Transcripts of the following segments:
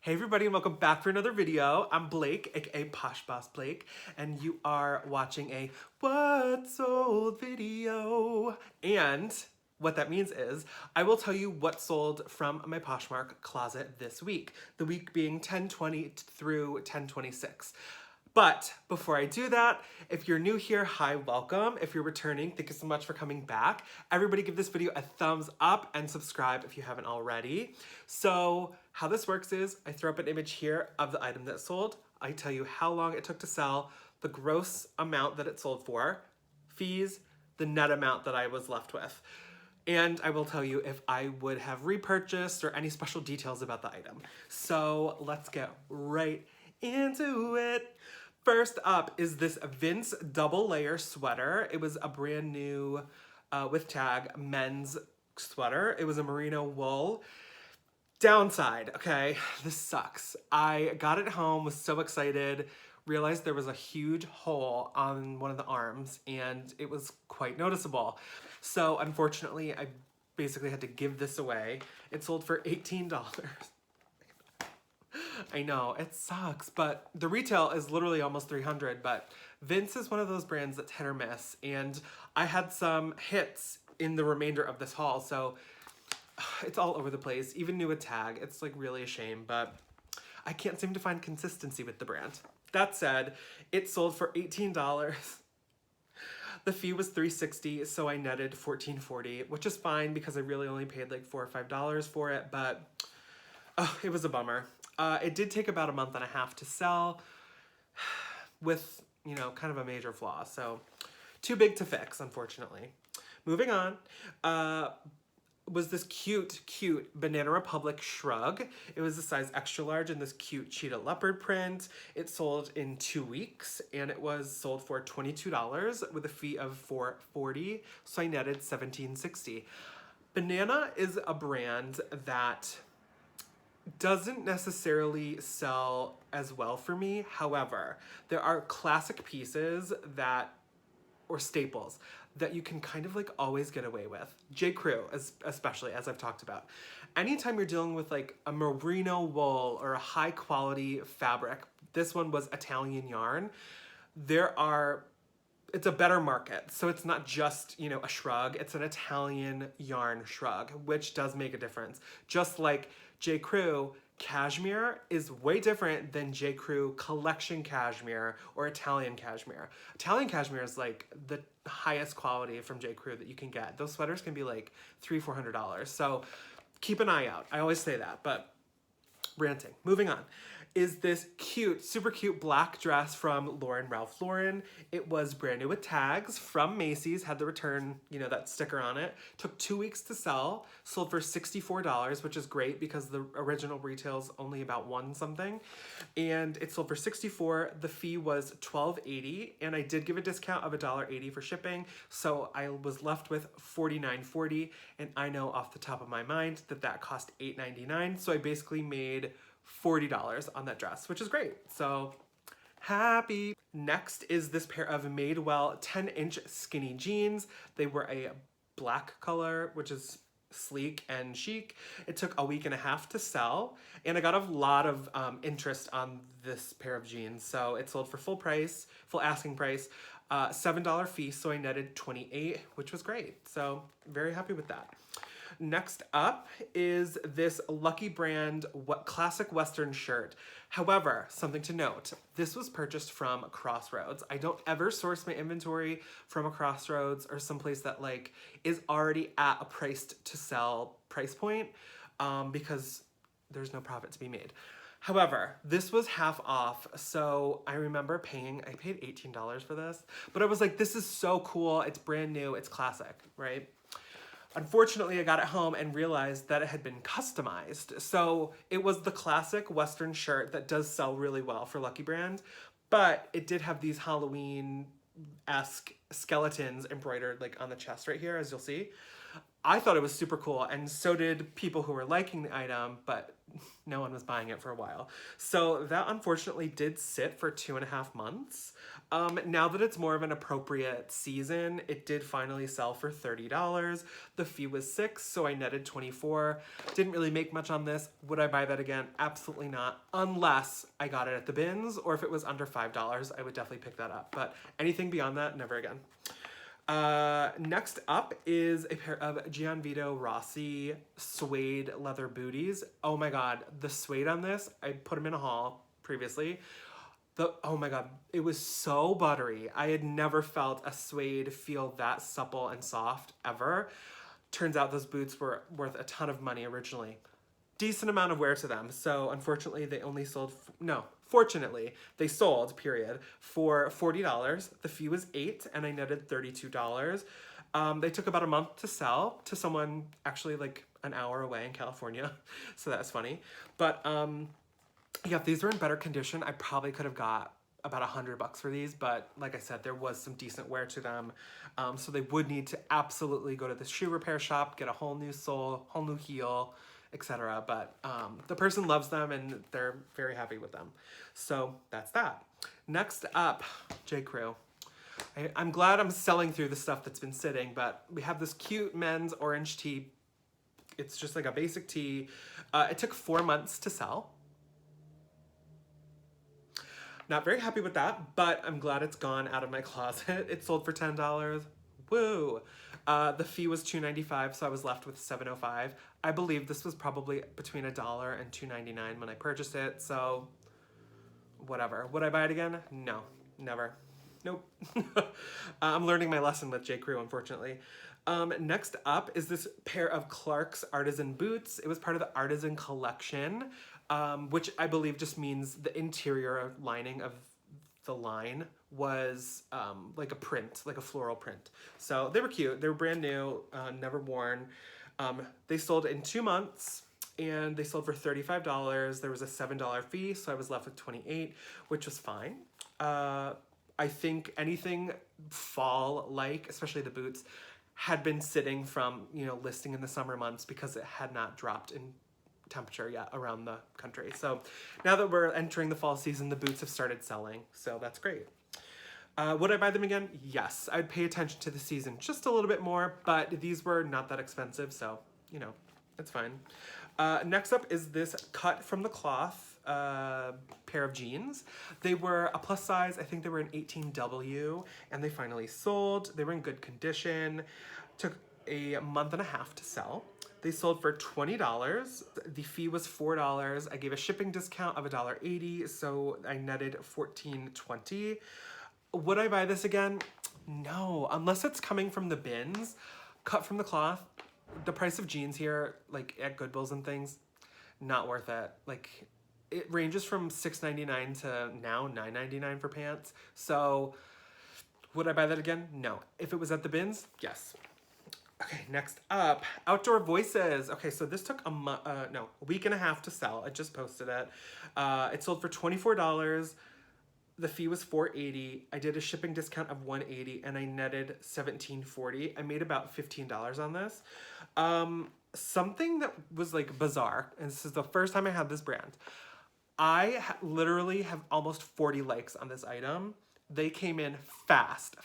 Hey everybody and welcome back for another video. I'm Blake, aka PoshBossBlake, and you are watching a What's Sold video. And what that means is I will tell you what sold from my Poshmark closet this week. The week being 10/20 through 10/26. But before I do that, if you're new here, hi, welcome. If you're returning, thank you so much for coming back. Everybody give this video a thumbs up and subscribe if you haven't already. So how this works is I throw up an image here of the item that sold. I tell you how long it took to sell, the gross amount that it sold for, fees, the net amount that I was left with. And I will tell you if I would have repurchased or any special details about the item. So let's get right into it. First up is this Vince double layer sweater. It was a brand new, with tag, men's sweater. It was a merino wool. Downside, okay, this sucks. I got it home, was so excited, realized there was a huge hole on one of the arms and it was quite noticeable. So unfortunately, I basically had to give this away. It sold for $18. I know, it sucks, but the retail is literally almost $300, but Vince is one of those brands that's hit or miss, and I had some hits in the remainder of this haul, so it's all over the place, even new with tag. It's like really a shame, but I can't seem to find consistency with the brand. That said, it sold for $18. The fee was $3.60, so I netted $14.40, which is fine because I really only paid like $4 or $5 for it, but it was a bummer. It did take about a month and a half to sell with, you know, kind of a major flaw. So too big to fix, unfortunately. Moving on, was this cute Banana Republic shrug. It was a size extra large in this cute cheetah leopard print. It sold in 2 weeks and it was sold for $22 with a fee of $4.40. So I netted $17.60. Banana is a brand that doesn't necessarily sell as well for me. However, there are classic pieces that, or staples, that you can kind of like always get away with. J. Crew, especially, as I've talked about. Anytime you're dealing with like a merino wool or a high quality fabric, this one was Italian yarn, it's a better market. So it's not just, you know, a shrug, it's an Italian yarn shrug, which does make a difference. Just like J. Crew, cashmere is way different than J. Crew collection cashmere or Italian cashmere. Italian cashmere is like the highest quality from J. Crew that you can get. Those sweaters can be like $300-400. So keep an eye out. I always say that, but ranting. Moving on is this cute, super cute black dress from Ralph Lauren. It was brand new with tags from Macy's, had the return, you know, that sticker on it. Took 2 weeks to sell, sold for $64, which is great because the original retail's only about $1 something. And it sold for $64. The fee was $12.80, and I did give a discount of $1.80 for shipping, so I was left with $49.40, and I know off the top of my mind that that cost $8.99, so I basically made $40 on that dress, which is great. So happy. Next is this pair of Madewell 10-inch skinny jeans. They were a black color, which is sleek and chic. It took a week and a half to sell, and I got a lot of interest on this pair of jeans. So it sold for full price, full asking price, $7 fee, so I netted $28, which was great. So very happy with that. Next up is this Lucky Brand classic Western shirt. However, something to note, this was purchased from Crossroads. I don't ever source my inventory from a Crossroads or someplace that like is already at a priced to sell price point because there's no profit to be made. However, this was half off, so I remember I paid $18 for this, but I was like, this is so cool, it's brand new, it's classic, right? Unfortunately, I got it home and realized that it had been customized. So it was the classic Western shirt that does sell really well for Lucky Brand, but it did have these Halloween-esque skeletons embroidered like on the chest right here, as you'll see. I thought it was super cool, and so did people who were liking the item, but no one was buying it for a while. So that unfortunately did sit for 2.5 months. Now that it's more of an appropriate season, it did finally sell for $30. The fee was $6, so I netted 24. Didn't really make much on this. Would I buy that again? Absolutely not, unless I got it at the bins, or if it was under $5, I would definitely pick that up. But anything beyond that, never again. Next up is a pair of Gianvito Rossi suede leather booties. Oh my god, the suede on this, I put them in a haul previously. Oh my god, it was so buttery. I had never felt a suede feel that supple and soft ever. Turns out those boots were worth a ton of money originally. Decent amount of wear to them, so unfortunately they only sold, fortunately, they sold, period, for $40. The fee was $8, and I netted $32. They took about a month to sell to someone actually like an hour away in California, so that's funny. But yeah, if these were in better condition, I probably could have got about $100 for these, but like I said, there was some decent wear to them. So they would need to absolutely go to the shoe repair shop, get a whole new sole, whole new heel, etc. But the person loves them and they're very happy with them. So that's that. Next up, J. Crew. I'm glad I'm selling through the stuff that's been sitting, but we have this cute men's orange tee. It's just like a basic tee. It took 4 months to sell. Not very happy with that, but I'm glad it's gone out of my closet. It sold for $10. Woo! The fee was $2.95, so I was left with $7.05. I believe this was probably between $1 and $2.99 when I purchased it, so whatever. Would I buy it again? No, never. Nope. I'm learning my lesson with J. Crew, unfortunately. Next up is this pair of Clark's Artisan boots. It was part of the Artisan collection, which I believe just means the interior lining of the line was like a print, like a floral print. So they were cute. They were brand new, never worn. They sold in 2 months, and they sold for $35. There was a $7 fee, so I was left with $28, which was fine. I think anything fall-like, especially the boots, had been sitting from, listing in the summer months because it had not dropped in temperature yet around the country. So now that we're entering the fall season, the boots have started selling, so that's great. Would I buy them again? Yes. I'd pay attention to the season just a little bit more, but these were not that expensive, so, it's fine. Next up is this cut from the cloth pair of jeans. They were a plus size. I think they were an 18W, and they finally sold. They were in good condition. Took a month and a half to sell. They sold for $20. The fee was $4. I gave a shipping discount of $1.80, so I netted $14.20. Would I buy this again? No, unless it's coming from the bins, cut from the cloth. The price of jeans here, like at Goodwills and things, not worth it. Like, it ranges from $6.99 to now $9.99 for pants. So would I buy that again? No. If it was at the bins, yes. Okay, next up, Outdoor Voices. Okay, so this took a week and a half to sell. I just posted it. It sold for $24. The fee was $4.80. I did a shipping discount of $1.80, and I netted $17.40. I made about $15 on this. Something that was like bizarre, and this is the first time I had this brand. I literally have almost 40 likes on this item. They came in fast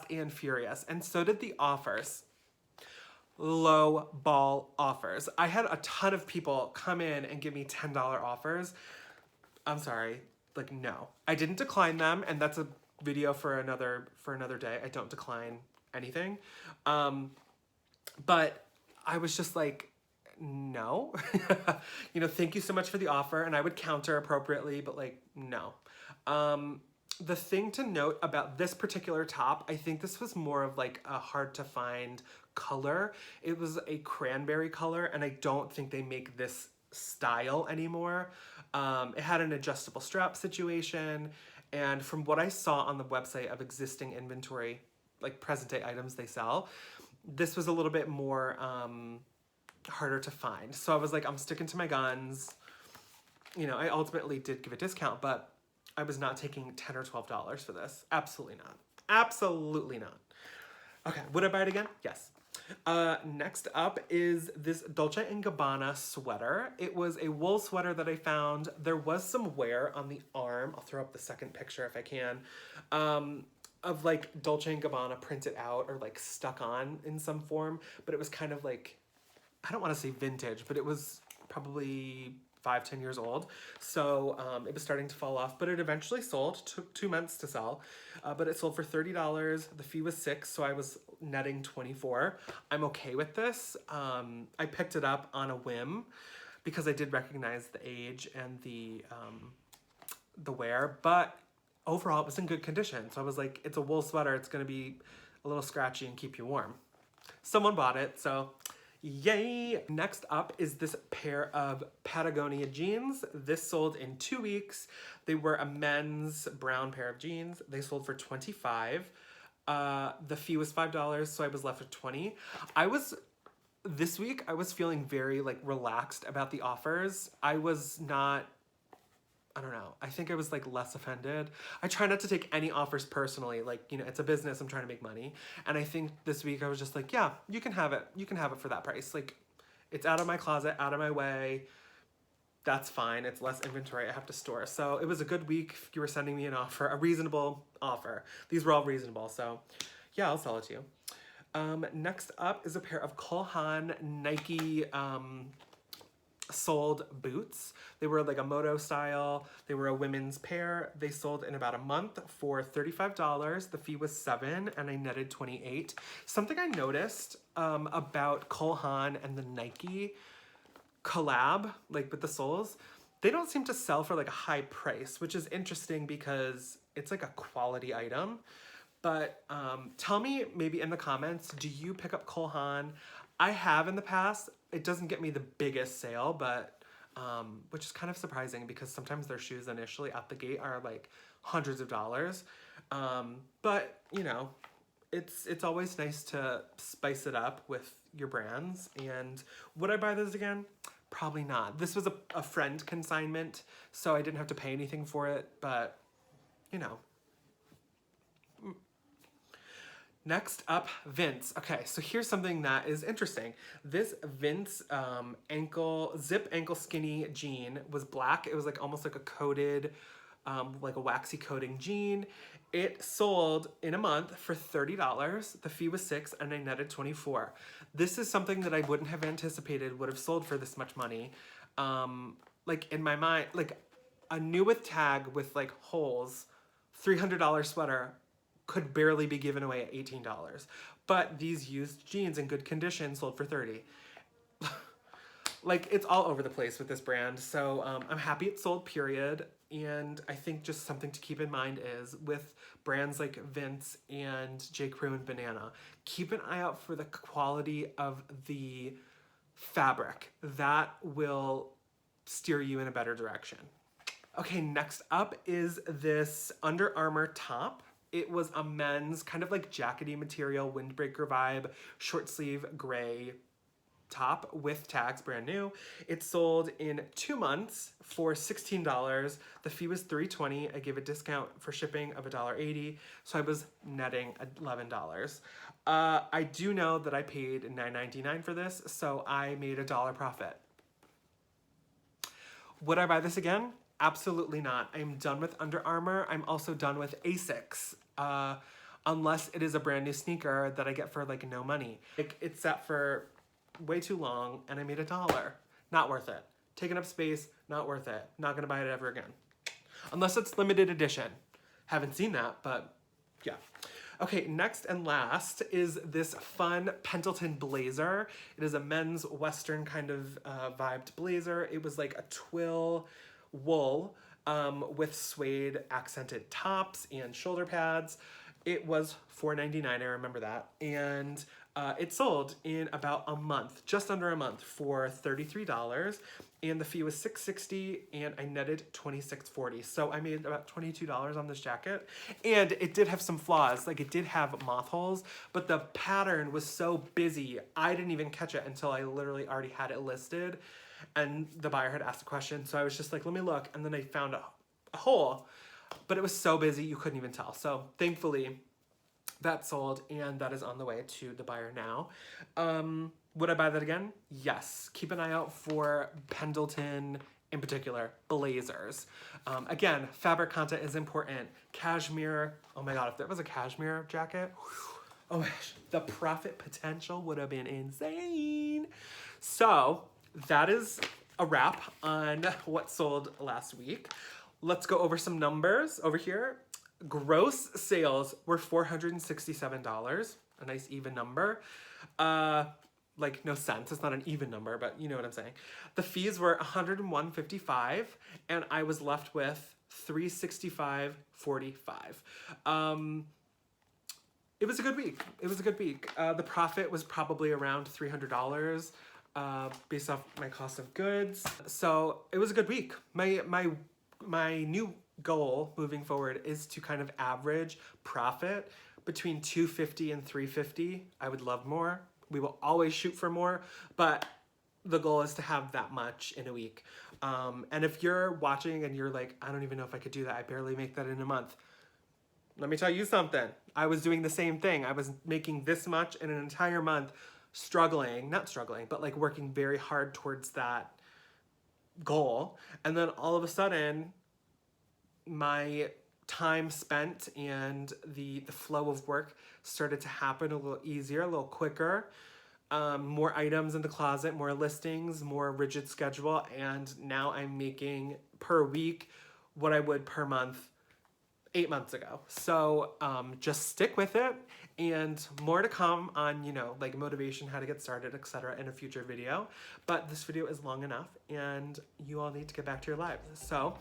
and furious, and so did the offers. Low ball offers. I had a ton of people come in and give me $10 offers. I'm sorry, like, no. I didn't decline them, and that's a video for another day. I don't decline anything. But I was just like, no. Thank you so much for the offer, and I would counter appropriately, but like, no. The thing to note about this particular top, I think this was more of like a hard to find color. It was a cranberry color, and I don't think they make this style anymore. It had an adjustable strap situation, and from what I saw on the website of existing inventory, like present day items they sell, this was a little bit more harder to find. So I was like, I'm sticking to my guns. I ultimately did give a discount, but I was not taking $10 or $12 for this. Absolutely not. Absolutely not. Okay, would I buy it again? Yes. Next up is this Dolce & Gabbana sweater. It was a wool sweater that I found. There was some wear on the arm. I'll throw up the second picture if I can. Of like Dolce & Gabbana printed out or like stuck on in some form. But it was kind of like, I don't want to say vintage, but it was probably 5-10 years old. So it was starting to fall off, but it eventually sold. Took 2 months to sell, but it sold for $30. The fee was $6, so I was netting $24. I'm okay with this. I picked it up on a whim because I did recognize the age and the wear, but overall it was in good condition. So I was like, it's a wool sweater. It's going to be a little scratchy and keep you warm. Someone bought it, so yay! Next up is this pair of Patagonia jeans. This sold in 2 weeks. They were a men's brown pair of jeans. They sold for $25. The fee was $5, so I was left with $20. This week, I was feeling very like relaxed about the offers. I was not, I don't know. I think I was like less offended. I try not to take any offers personally. Like, you know, it's a business. I'm trying to make money. And I think this week I was just like, yeah, you can have it. You can have it for that price. Like, it's out of my closet, out of my way. That's fine. It's less inventory I have to store. So it was a good week. You were sending me an offer, a reasonable offer. These were all reasonable. So yeah, I'll sell it to you. Next up is a pair of Cole Haan Nike sold boots. They were like a moto style. They were a women's pair. They sold in about a month for $35. The fee was $7 and I netted $28. Something I noticed about Cole Haan and the Nike collab, like with the soles, they don't seem to sell for like a high price, which is interesting because it's like a quality item. But tell me maybe in the comments, do you pick up Cole Haan? I have in the past. It doesn't get me the biggest sale, but which is kind of surprising because sometimes their shoes initially out the gate are like hundreds of dollars. But you know, it's always nice to spice it up with your brands. And would I buy this again? Probably not. This was a friend consignment, so I didn't have to pay anything for it, but you know. Next up, Vince. Okay, so here's something that is interesting. This Vince zip ankle skinny jean was black. It was like almost like a coated, like a waxy coating jean. It sold in a month for $30. The fee was $6 and I netted $24. This is something that I wouldn't have anticipated would have sold for this much money. Like in my mind, like a new with tag with like holes, $300 sweater could barely be given away at $18. But these used jeans in good condition sold for $30. Like, it's all over the place with this brand. So I'm happy it sold, period. And I think just something to keep in mind is with brands like Vince and J. Crew and Banana, keep an eye out for the quality of the fabric. That will steer you in a better direction. Okay, next up is this Under Armour top. It was a men's kind of like jackety material, windbreaker vibe, short sleeve gray top with tags, brand new. It sold in 2 months for $16. The fee was $3.20. I gave a discount for shipping of $1.80, so I was netting $11. I do know that I paid $9.99 for this, so I made $1 profit. Would I buy this again? Absolutely not. I'm done with Under Armour. I'm also done with Asics. Unless it is a brand new sneaker that I get for like no money. Like, it sat for way too long and I made $1. Not worth it. Taking up space, not worth it. Not gonna buy it ever again. Unless it's limited edition. Haven't seen that, but yeah. Okay, next and last is this fun Pendleton blazer. It is a men's Western kind of vibed blazer. It was like a twill wool with suede accented tops and shoulder pads. It was $4.99, I remember that. And it sold in about a month, just under a month, for $33. And the fee was $6.60 and I netted $26.40. So I made about $22 on this jacket. And it did have some flaws, like it did have moth holes, but the pattern was so busy, I didn't even catch it until I literally already had it listed. And the buyer had asked a question, so I was just like, let me look. And then I found a hole, but it was so busy you couldn't even tell. So thankfully, That sold, and that is on the way to the buyer now. Would I buy that again? Yes. Keep an eye out for Pendleton, in particular, blazers. Again, fabric content is important. Cashmere, oh my God, if there was a cashmere jacket, oh my gosh, the profit potential would have been insane. So that is a wrap on what sold last week. Let's go over some numbers over here. Gross sales were $467, a nice even number. Like no sense, it's not an even number, but you know what I'm saying. The fees were $101.55 and I was left with $365.45. It was a good week. It was a good week. The profit was probably around $300 based off my cost of goods. So it was a good week. My new goal moving forward is to kind of average profit between $250 and $350. I would love more. We will always shoot for more, but the goal is to have that much in a week. And if you're watching and you're like, I don't even know if I could do that, I barely make that in a month. Let me tell you something. I was doing the same thing. I was making this much in an entire month, not struggling, but like working very hard towards that goal. And then all of a sudden, my time spent and the flow of work started to happen a little easier, a little quicker. More items in the closet, more listings, more rigid schedule, and now I'm making per week what I would per month 8 months ago. So just stick with it, and more to come on, like motivation, how to get started, etc. in a future video. But this video is long enough and you all need to get back to your lives. So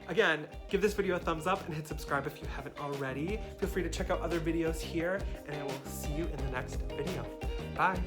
again, give this video a thumbs up and hit subscribe if you haven't already. Feel free to check out other videos here, and I will see you in the next video. Bye.